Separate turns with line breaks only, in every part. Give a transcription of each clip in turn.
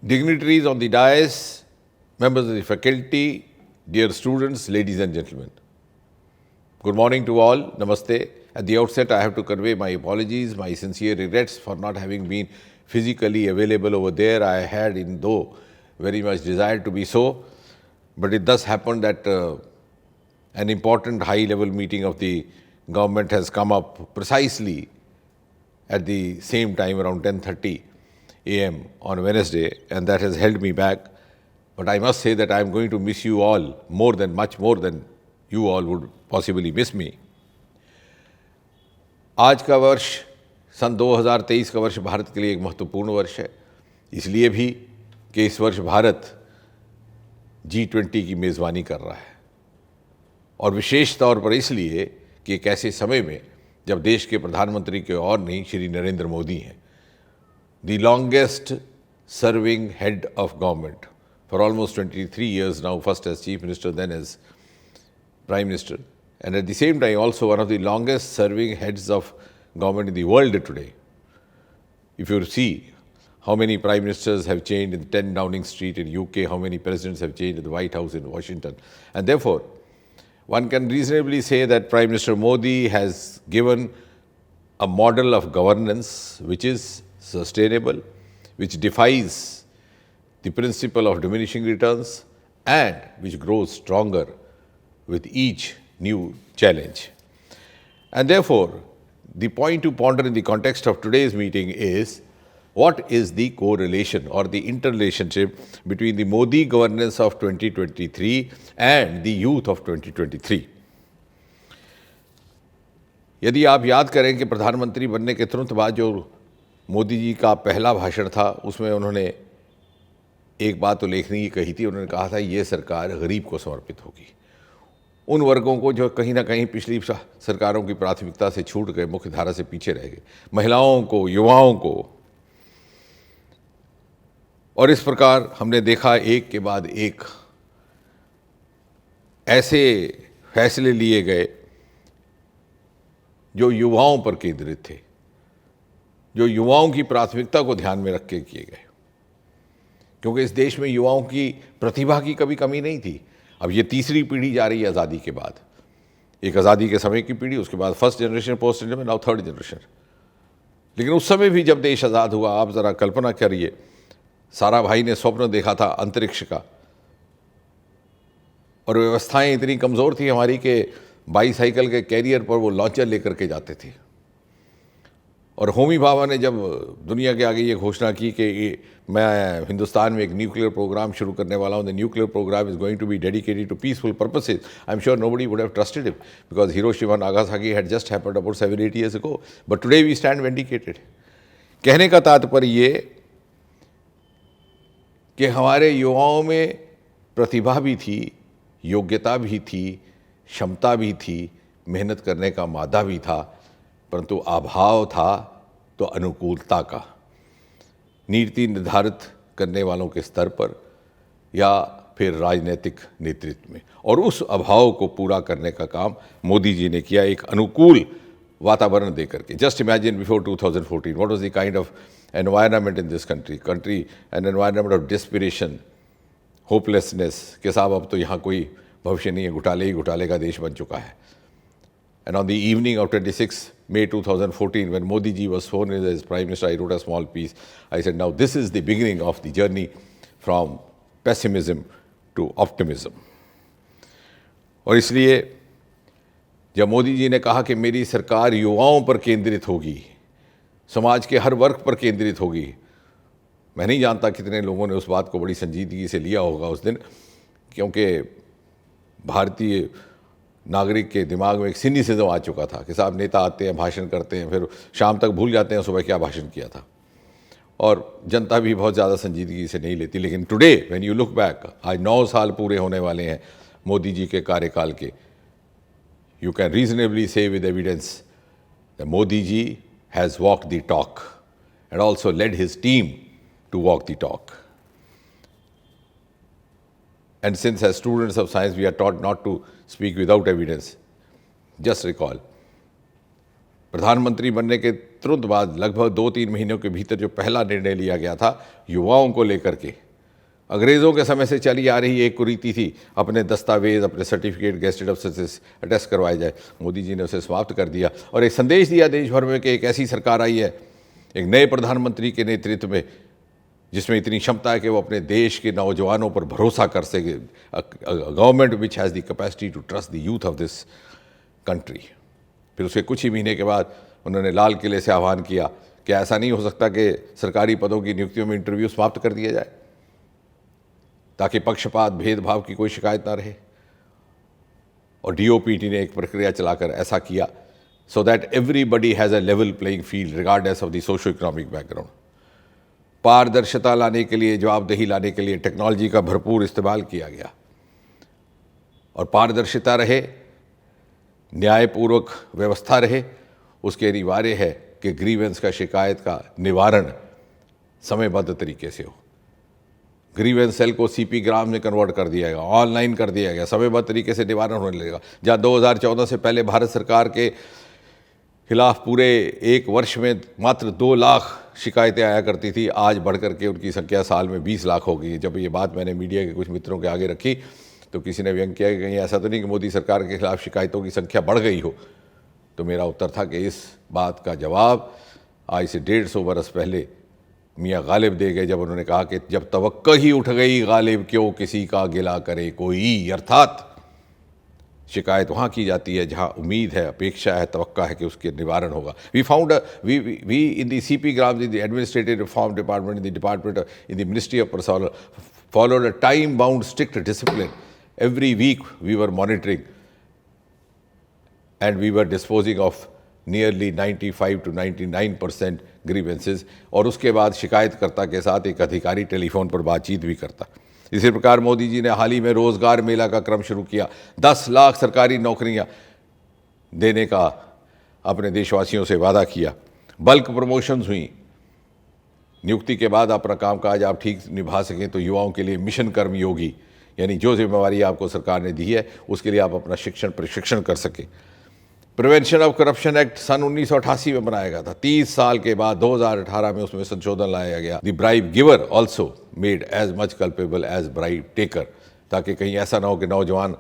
Dignitaries on the dais, members of the faculty, dear students, ladies and gentlemen. Good morning to all. Namaste. At the outset, I have to convey my apologies, my sincere regrets for not having been physically available over there. I had, though very much desired to be so, but it thus happened that an important high-level meeting of the government has come up precisely at the same time around 10:30 a.m. on Wednesday, and that has held me back. But I must say that I am going to miss you all much more than you all would possibly miss me. आज का वर्ष सन 2023 का वर्ष भारत के लिए एक महत्वपूर्ण वर्ष है, इसलिए भी कि इस वर्ष भारत G20 की मेज़बानी कर रहा है, और विशेष तौर पर इसलिए कि एक ऐसे समय में जब देश के प्रधानमंत्री के और नहीं श्री नरेंद्र मोदी हैं, the longest serving head of government for almost 23 years now, first as Chief Minister, then as Prime Minister, and at the same time also one of the longest serving heads of government in the world today. If you see how many Prime Ministers have changed in 10 Downing Street in UK, how many presidents have changed at the White House in Washington, and therefore one can reasonably say that Prime Minister Modi has given a model of governance which is sustainable, which defies the principle of diminishing returns and which grows stronger with each new challenge. And therefore, the point to ponder in the context of today's meeting is what is the correlation or the interrelationship between the Modi governance of 2023 and the youth of 2023. यदि आप याद करें कि प्रधानमंत्री बनने के तुरंत बाद जो मोदी जी का पहला भाषण था, उसमें उन्होंने एक बात उल्लेखनीय कही थी. उन्होंने कहा था ये सरकार गरीब को समर्पित होगी, उन वर्गों को जो कहीं ना कहीं पिछली सरकारों की प्राथमिकता से छूट गए, मुख्य धारा से पीछे रह गए, महिलाओं को, युवाओं को. और इस प्रकार हमने देखा एक के बाद एक ऐसे फैसले लिए गए जो युवाओं पर केंद्रित थे, जो युवाओं की प्राथमिकता को ध्यान में रख के किए गए, क्योंकि इस देश में युवाओं की प्रतिभा की कभी कमी नहीं थी. अब ये तीसरी पीढ़ी जा रही है आज़ादी के बाद. एक आज़ादी के समय की पीढ़ी, उसके बाद फर्स्ट जनरेशन, पोस्ट इंडिया में नाउ थर्ड जनरेशन. लेकिन उस समय भी जब देश आज़ाद हुआ, आप ज़रा कल्पना करिए, सारा भाई ने स्वप्न देखा था अंतरिक्ष का, और व्यवस्थाएं इतनी कमज़ोर थी हमारी कि बाईसाइकिल के कैरियर पर वो लॉन्चर लेकर के जाते थे. और होमी भाभा ने जब दुनिया के आगे ये घोषणा की कि मैं हिंदुस्तान में एक न्यूक्लियर प्रोग्राम शुरू करने वाला हूँ, the nuclear programme is going to be dedicated to peaceful purposes, I am sure nobody would have trusted him, because Hiroshima Nagasaki had just happened about 7-8 years ago, but today we stand vindicated. कहने का तात्पर्य ये कि हमारे युवाओं में प्रतिभा भी थी, योग्यता भी थी, क्षमता भी थी, मेहनत करने का मादा भी था, परंतु अभाव था तो अनुकूलता का, नीति निर्धारित करने वालों के स्तर पर या फिर राजनीतिक नेतृत्व में. और उस अभाव को पूरा करने का काम मोदी जी ने किया, एक अनुकूल वातावरण दे करके. Just imagine before 2014 what was the kind of environment in this country, an environment of desperation, hopelessness कि साहब अब तो यहाँ कोई भविष्य नहीं है, घुटाले ही घुटाले का देश बन चुका है. And on the evening of 26 May 2014, when Modi ji was sworn in as Prime Minister, I wrote a small piece. I said, now this is the beginning of the journey from pessimism to optimism. और इसलिए जब मोदी जी ने कहा कि मेरी सरकार युवाओं पर केंद्रित होगी, समाज के हर वर्ग पर केंद्रित होगी, मैं नहीं जानता कितने लोगों ने उस बात को बड़ी संजीदगी से लिया होगा उस दिन, क्योंकि भारतीय नागरिक के दिमाग में एक सिनिसिज्म आ चुका था कि साहब नेता आते हैं, भाषण करते हैं, फिर शाम तक भूल जाते हैं सुबह क्या भाषण किया था, और जनता भी बहुत ज़्यादा संजीदगी से नहीं लेती. लेकिन today when you look back, आज 9 साल पूरे होने वाले हैं मोदी जी के कार्यकाल के, you can reasonably say with evidence that Modi ji has walked the talk and also led his team to walk the talk. And since as students of science we are taught not to speak without evidence, just recall प्रधानमंत्री बनने के तुरंत बाद लगभग 2-3 महीनों के भीतर जो पहला निर्णय लिया गया था युवाओं को लेकर के, अंग्रेज़ों के समय से चली आ रही एक कुरीति थी, अपने दस्तावेज, अपने सर्टिफिकेट गेस्टेड अफसर से अटेस्ट करवाए जाए। मोदी जी ने उसे समाप्त कर दिया और एक संदेश दिया देश भर में कि एक ऐसी सरकार आई है, एक नए प्रधानमंत्री के नेतृत्व में, जिसमें इतनी क्षमता है कि वो अपने देश के नौजवानों पर भरोसा कर सके। Government which has the capacity to trust the youth of this country. फिर उसके कुछ ही महीने के बाद उन्होंने लाल किले से आह्वान किया कि ऐसा नहीं हो सकता कि सरकारी पदों की नियुक्तियों में इंटरव्यू समाप्त कर दिया जाए, ताकि पक्षपात, भेदभाव की कोई शिकायत ना रहे। और डीओपीटी ने एक प्रक्रिया चलाकर ऐसा किया, so that everybody has a level playing field regardless of the socio economic background. पारदर्शिता लाने के लिए, जवाबदेही लाने के लिए टेक्नोलॉजी का भरपूर इस्तेमाल किया गया। और पारदर्शिता रहे, न्यायपूर्वक व्यवस्था रहे, उसके अनिवार्य है कि ग्रीवेंस का, शिकायत का निवारण समयबद्ध तरीके से हो। ग्रीवेंस सेल को सीपी ग्राम में कन्वर्ट कर दिया गया, ऑनलाइन कर दिया गया, समयबद्ध तरीके से निवारण होने लगेगा। जहाँ 2014 से पहले भारत सरकार के खिलाफ पूरे एक वर्ष में मात्र 2 लाख शिकायतें आया करती थी, आज बढ़ करके उनकी संख्या साल में 20 लाख हो गई। जब ये बात मैंने मीडिया के कुछ मित्रों के आगे रखी तो किसी ने व्यंग किया कि कहीं ऐसा तो नहीं कि मोदी सरकार के खिलाफ शिकायतों की संख्या बढ़ गई हो। तो मेरा उत्तर था कि इस बात का जवाब आज से 150 बरस पहले मियाँ गालिब दे गए, जब उन्होंने कहा कि जब तवक्को ही उठ गई गालिब, क्यों किसी का गिला करे कोई। अर्थात शिकायत वहाँ की जाती है जहाँ उम्मीद है, अपेक्षा है, तवक्का है कि उसके निवारण होगा। We found we in the CP gram, in the administrative reform department, in the department, in the ministry of personnel, followed a time-bound strict discipline. Every week we were monitoring and we were disposing of nearly 95 to 99% grievances। और उसके बाद शिकायतकर्ता के साथ एक अधिकारी telephone पर बातचीत भी करता। इसी प्रकार मोदी जी ने हाल ही में रोज़गार मेला का क्रम शुरू किया। 10 लाख सरकारी नौकरियां देने का अपने देशवासियों से वादा किया। बल्क प्रमोशंस हुई। नियुक्ति के बाद अपना कामकाज आप ठीक निभा सकें तो युवाओं के लिए मिशन कर्मयोगी, यानी जो जिम्मेवारी आपको सरकार ने दी है उसके लिए आप अपना शिक्षण प्रशिक्षण कर सकें। प्रिवेंशन ऑफ करप्शन एक्ट सन 1988 में बनाया गया था। 30 साल के बाद 2018 में उसमें संशोधन लाया गया। The bribe giver also made as much culpable as bribe taker, ताकि कहीं ऐसा ना हो कि नौजवान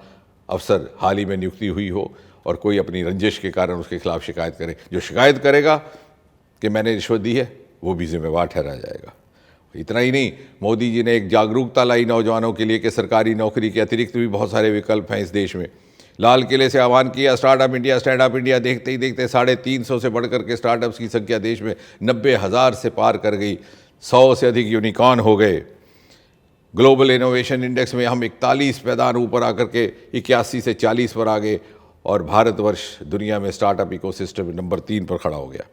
अफसर हाल ही में नियुक्ति हुई हो और कोई अपनी रंजिश के कारण उसके खिलाफ शिकायत करे। जो शिकायत करेगा कि मैंने रिश्वत दी है वो भी जिम्मेवार ठहरा जाएगा। इतना ही नहीं, मोदी जी ने एक जागरूकता लाई नौजवानों के लिए कि सरकारी नौकरी के अतिरिक्त भी बहुत सारे विकल्प हैं इस देश में। लाल किले से आह्वान किया स्टार्टअप इंडिया, स्टैंडअप इंडिया। देखते ही देखते 350 से बढ़कर के स्टार्टअप्स की संख्या देश में 90,000 से पार कर गई। 100 से अधिक यूनिकॉर्न हो गए। ग्लोबल इनोवेशन इंडेक्स में हम 41 पैदान ऊपर आकर के 81 से 40 पर आ गए और भारतवर्ष दुनिया में स्टार्टअप इकोसिस्टम में नंबर 3 पर खड़ा हो गया।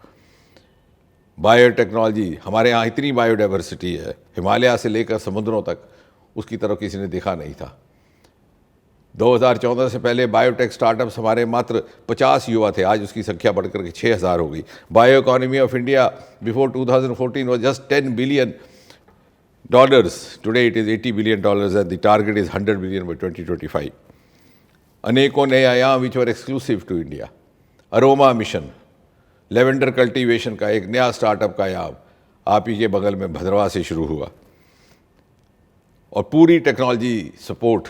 बायोटेक्नोलॉजी, हमारे यहाँ इतनी बायोडाइवर्सिटी है, हिमालय से लेकर समुद्रों तक, उसकी तरफ किसी ने देखा नहीं था। 2014 से पहले बायोटेक स्टार्टअप्स हमारे मात्र 50 युवा थे, आज उसकी संख्या बढ़कर के 6,000 हो गई। Bio economy of India before 2014 was just $10 billion. Today it is $80 billion and the target is $100 billion by 2025. अनेकों नए आयाम which were exclusive to India. Aroma mission, lavender cultivation का एक नया स्टार्टअप का आयाम आप ही के बगल में भद्रवा से शुरू हुआ। और पूरी टेक्नोलॉजी सपोर्ट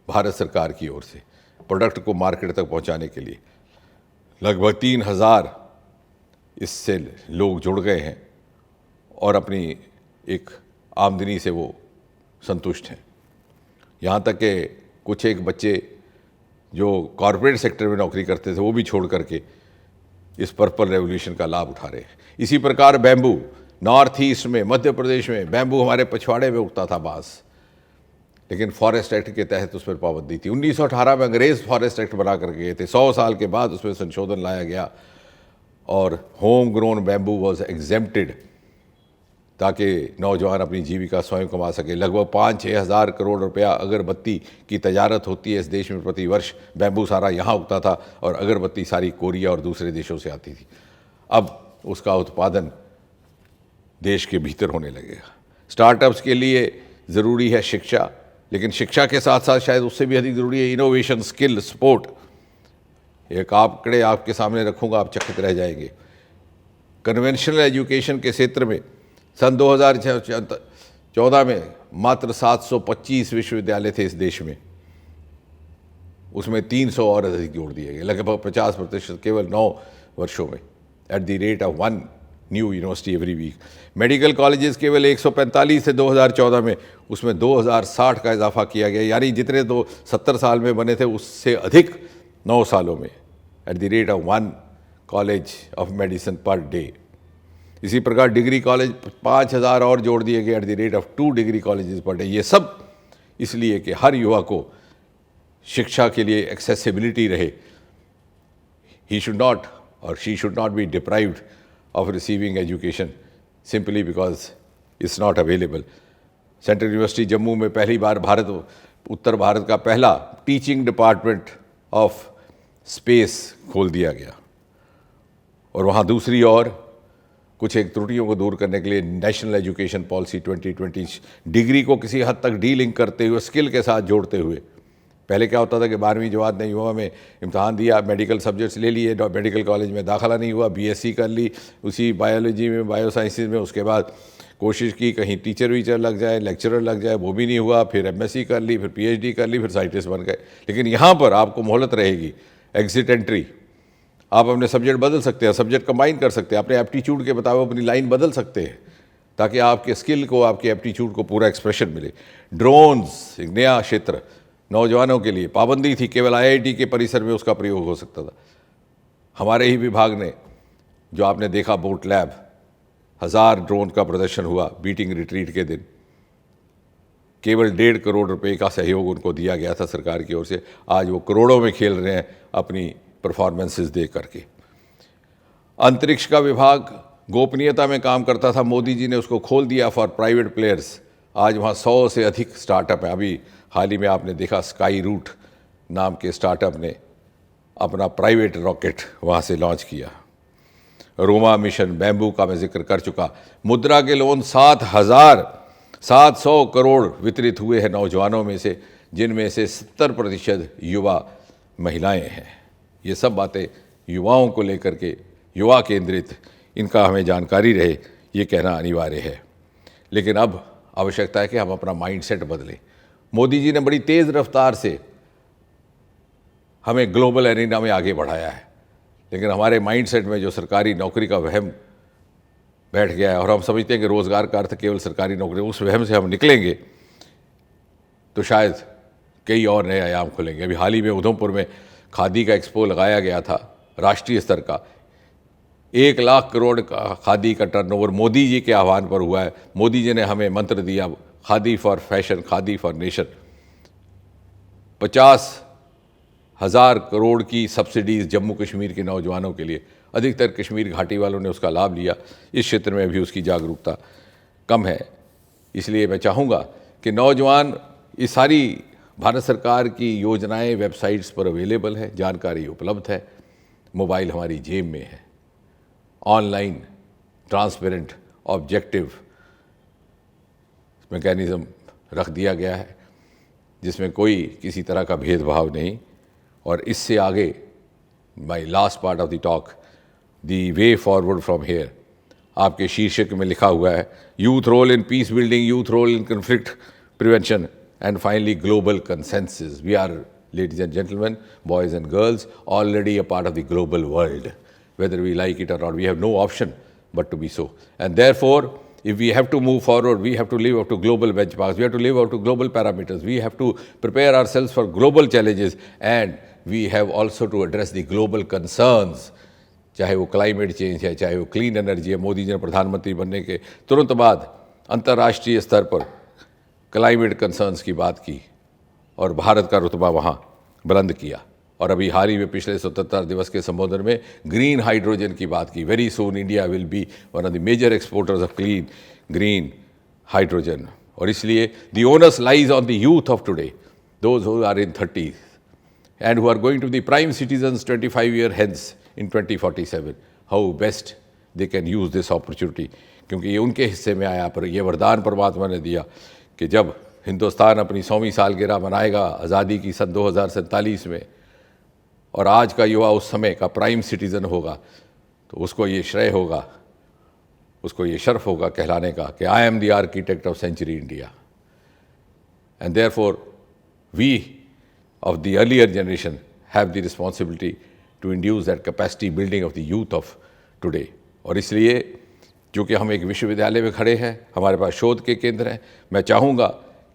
भारत सरकार की ओर से प्रोडक्ट को मार्केट तक पहुंचाने के लिए लगभग 3,000 इससे लोग जुड़ गए हैं और अपनी एक आमदनी से वो संतुष्ट हैं। यहाँ तक कि कुछ एक बच्चे जो कॉरपोरेट सेक्टर में नौकरी करते थे वो भी छोड़ करके इस पर्पल रेवोल्यूशन का लाभ उठा रहे हैं। इसी प्रकार बैम्बू, नॉर्थ ईस्ट में, मध्य प्रदेश में बैम्बू हमारे पछवाड़े में उगता था बांस, लेकिन फॉरेस्ट एक्ट के तहत उस पर पाबंदी थी। 1918 में अंग्रेज फॉरेस्ट एक्ट बना कर गए थे। 100 साल के बाद उसमें संशोधन लाया गया और home grown bamboo was exempted, ताकि नौजवान अपनी जीविका स्वयं कमा सके। लगभग 5-6 हज़ार करोड़ रुपया अगरबत्ती की तजारत होती है इस देश में प्रति वर्ष। बैम्बू सारा यहाँ उगता था और अगरबत्ती सारी कोरिया और दूसरे देशों से आती थी। अब उसका उत्पादन देश के भीतर होने लगेगा। स्टार्टअप्स के लिए ज़रूरी है शिक्षा, लेकिन शिक्षा के साथ साथ शायद उससे भी अधिक ज़रूरी है इनोवेशन, स्किल, सपोर्ट। एक आंकड़े आपके सामने रखूंगा, आप चकित रह जाएंगे। कन्वेंशनल एजुकेशन के क्षेत्र में सन 2014 में मात्र 725 विश्वविद्यालय थे इस देश में, उसमें 300 और अधिक जोड़ दिए गए, लगभग 50% केवल 9 वर्षों में, at the rate of 1 new university every week. Medical colleges केवल 145 थे 2014 में, उसमें 2060 का इजाफा किया गया, यानी जितने 70 साल में बने थे उससे अधिक 9 सालों में, at the rate of 1 college of medicine per day. इसी प्रकार डिग्री कॉलेज 5000 और जोड़ दिए गए, eight the rate of 2 degree colleges per day. ये सब इसलिए कि हर युवा को शिक्षा के लिए एक्सेसिबिलिटी रहे। ही शुड नॉट और she should not be deprived of receiving education simply because it's not available. Central university Jammu में पहली बार उत्तर भारत का पहला टीचिंग डिपार्टमेंट ऑफ स्पेस खोल दिया गया, और वहाँ दूसरी ओर कुछ एक त्रुटियों को दूर करने के लिए नेशनल एजुकेशन पॉलिसी 2020 डिग्री को किसी हद तक डीलिंक करते हुए, स्किल के साथ जोड़ते हुए। पहले क्या होता था कि 12वीं जमात ने युवा में इम्तहान दिया, मेडिकल सब्जेक्ट्स ले लिए, मेडिकल कॉलेज में दाखिला नहीं हुआ, बीएससी कर ली उसी बायोलॉजी में, बायोसाइंसेज में, उसके बाद कोशिश की कहीं टीचर वीचर लग जाए, लेक्चरर लग जाए, वो भी नहीं हुआ, फिर एमएससी कर ली, फिर पीएचडी कर ली, फिर साइंटिस्ट बन गए। लेकिन यहाँ पर आपको मोहलत रहेगी, एग्जिट एंट्री, आप अपने सब्जेक्ट बदल सकते हैं, सब्जेक्ट कंबाइन कर सकते हैं, अपने एप्टीट्यूड के मुताबिक अपनी लाइन बदल सकते हैं, ताकि आपके स्किल को, आपके एप्टीट्यूड को पूरा एक्सप्रेशन मिले। ड्रोन्स एक नया क्षेत्र नौजवानों के लिए, पाबंदी थी, केवल आईआईटी के परिसर में उसका प्रयोग हो सकता था। हमारे ही विभाग ने, जो आपने देखा बोट लैब, 1000 ड्रोन का प्रदर्शन हुआ बीटिंग रिट्रीट के दिन, केवल 1.5 करोड़ रुपए का सहयोग उनको दिया गया था सरकार की ओर से। आज वो करोड़ों में खेल रहे हैं अपनी परफॉर्मेंसेस दे करके। अंतरिक्ष का विभाग गोपनीयता में काम करता था, मोदी जी ने उसको खोल दिया फॉर प्राइवेट प्लेयर्स। आज वहाँ 100 से अधिक स्टार्टअप हैं। अभी हाल ही में आपने देखा स्काई रूट नाम के स्टार्टअप ने अपना प्राइवेट रॉकेट वहाँ से लॉन्च किया। रोमा मिशन, बैम्बू का मैं जिक्र कर चुका। मुद्रा के लोन 7,700 करोड़ वितरित हुए हैं नौजवानों में से, जिनमें से 70% युवा महिलाएं हैं। ये सब बातें युवाओं को लेकर के, युवा केंद्रित, इनका हमें जानकारी रहे, ये कहना अनिवार्य है। लेकिन अब आवश्यकता है कि हम अपना माइंडसेट बदलें। मोदी जी ने बड़ी तेज़ रफ्तार से हमें ग्लोबल एरिना में आगे बढ़ाया है, लेकिन हमारे माइंडसेट में जो सरकारी नौकरी का वहम बैठ गया है, और हम समझते हैं कि रोज़गार का अर्थ केवल सरकारी नौकरी, उस वहम से हम निकलेंगे तो शायद कई और नए आयाम खुलेंगे। अभी हाल ही में उधमपुर में खादी का एक्सपो लगाया गया था, राष्ट्रीय स्तर का। 1 लाख करोड़ का खादी का टर्नओवर मोदी जी के आह्वान पर हुआ है। मोदी जी ने हमें मंत्र दिया, khadi for fashion, khadi for nation. 50,000 crore की सब्सिडीज़ जम्मू कश्मीर के नौजवानों के लिए, अधिकतर कश्मीर घाटी वालों ने उसका लाभ लिया। इस क्षेत्र में भी उसकी जागरूकता कम है। इसलिए मैं चाहूँगा कि नौजवान, ये सारी भारत सरकार की योजनाएं वेबसाइट्स पर अवेलेबल है, जानकारी उपलब्ध है, मोबाइल हमारी जेब में है। ऑनलाइन ट्रांसपेरेंट ऑब्जेक्टिव मैकेनिज़्म रख दिया गया है, जिसमें कोई किसी तरह का भेदभाव नहीं। और इससे आगे, my last part of the talk, the way forward from here, आपके शीर्षक में लिखा हुआ है, youth role in peace building, youth role in conflict prevention, and finally global consensus. We are, ladies and gentlemen, boys and girls, already a part of the global world. Whether we like it or not, we have no option but to be so. And therefore, if we have to move forward, we have to live up to global benchmarks, we have to live up to global parameters, we have to prepare ourselves for global challenges, and we have also to address the global concerns, चाहे वो climate change है, चाहे वो clean energy है। मोदी जी ने प्रधानमंत्री बनने के तुरंत बाद अंतर्राष्ट्रीय स्तर पर क्लाइमेट कंसर्न्स की बात की और भारत का रुतबा वहाँ बुलंद किया। और अभी हाल ही में पिछले 77 दिवस के संबोधन में ग्रीन हाइड्रोजन की बात की। Very soon India will be one of the major exporters of clean green hydrogen. और इसलिए the onus lies on the youth of today, those who are in 30s and who are going to be prime citizens 25 years hence in 2047, how best they can use this opportunity, क्योंकि ये उनके हिस्से में आया। पर ये वरदान परमात्मा ने दिया कि जब हिंदुस्तान अपनी 100वीं सालगिरह मनाएगा आज़ादी की सन 2047 में, और आज का युवा उस समय का प्राइम सिटीज़न होगा, तो उसको ये श्रेय होगा, उसको ये शर्फ होगा कहलाने का कि I am the architect of century India. And therefore we of the earlier generation have the responsibility to induce that capacity building of the youth of today। और इसलिए चूँकि हम एक विश्वविद्यालय में खड़े हैं, हमारे पास शोध के केंद्र हैं, मैं चाहूँगा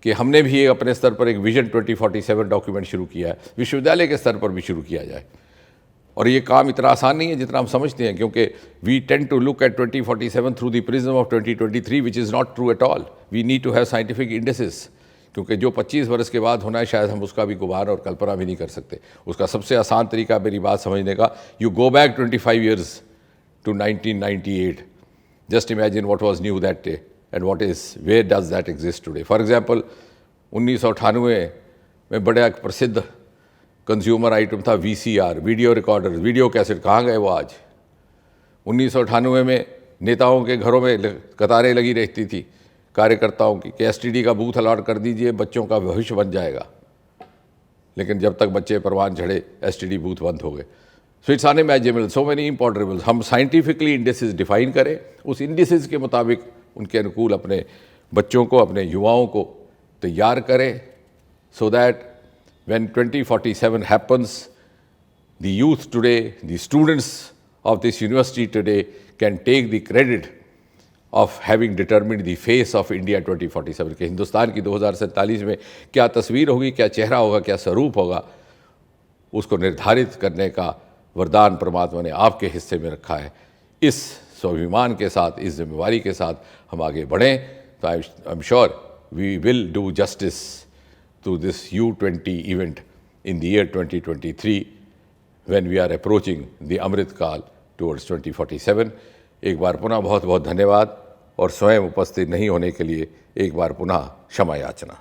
कि हमने भी अपने स्तर पर एक विजन 2047 डॉक्यूमेंट शुरू किया है, विश्वविद्यालय के स्तर पर भी शुरू किया जाए। और ये काम इतना आसान नहीं है जितना हम समझते हैं, क्योंकि we tend to look at 2047 through the prism of 2023 which is not true at all. We need to have scientific indices, क्योंकि जो 25 वर्ष के बाद होना है शायद हम उसका भी गुमान और कल्पना भी नहीं कर सकते। उसका सबसे आसान तरीका मेरी बात समझने का, you go back 25 years to 1998, just imagine what was new that day and what is, where does that exist today. For example 1998 में बड़ा एक प्रसिद्ध कंज्यूमर आइटम था VCR, video recorder, video cassette, कहाँ गए वो आज। 1998 में नेताओं के घरों में कतारें लगी रहती थी कार्यकर्ताओं की कि STD का बूथ अलॉट कर दीजिए, बच्चों का भविष्य बन जाएगा। लेकिन जब तक बच्चे परवान चढ़े STD बूथ बंद हो गए। So it's unimaginable, so many imponderables. हम साइंटिफिकली इंडिसेस डिफाइन करें, उस इंडिसेस के मुताबिक उनके अनुकूल अपने बच्चों को, अपने युवाओं को तैयार करें, so that when 2047 happens, the youth today, the students of this university today can take the credit of having determined the face of India 2047 के हिंदुस्तान की 2047 में क्या तस्वीर होगी, क्या चेहरा होगा, क्या स्वरूप होगा, उसको निर्धारित करने का वरदान परमात्मा ने आपके हिस्से में रखा है। इस स्वाभिमान के साथ, इस जिम्मेवारी के साथ हम आगे बढ़ें तो I am sure we will do justice to this U20 event in the year 2023 when we are approaching the Amrit Kaal towards 2047। एक बार पुनः बहुत बहुत धन्यवाद और स्वयं उपस्थित नहीं होने के लिए एक बार पुनः क्षमा याचना।